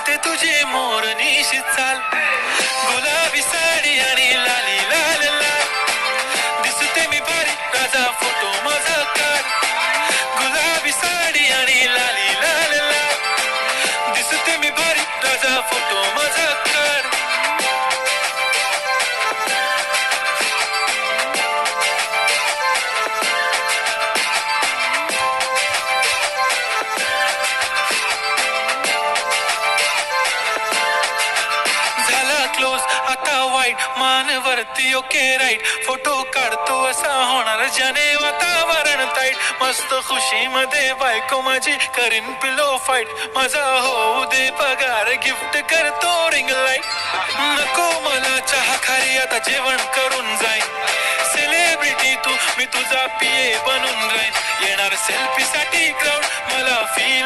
दिसते तुझी मोरनीशी चाल, गुलाबी साडी आणि लाली लाल लाल. दिसते मी भारी राजा फोटो माझा काढ, गुलाबी साडी आणि लाली लाल लाल. दिसते मी भारी राजा फोटो माझा काढ. क्लोज आता वाईट मानवरती ओके राईट, फोटो काढतो असा होणार ज्याने वातावरण ताईट. मस्त खुशी मध्ये बायको माझी करीन पिलो फाईट, माझा होऊ दे पगार गिफ्ट करतो रिंग लाईट. नको मला चहा खारी आता जेवण करून जाईन, सेलिब्रिटी तू मी तुझा पिये बनून राहीन. येणार सेल्फी साठी क्राऊड मला फील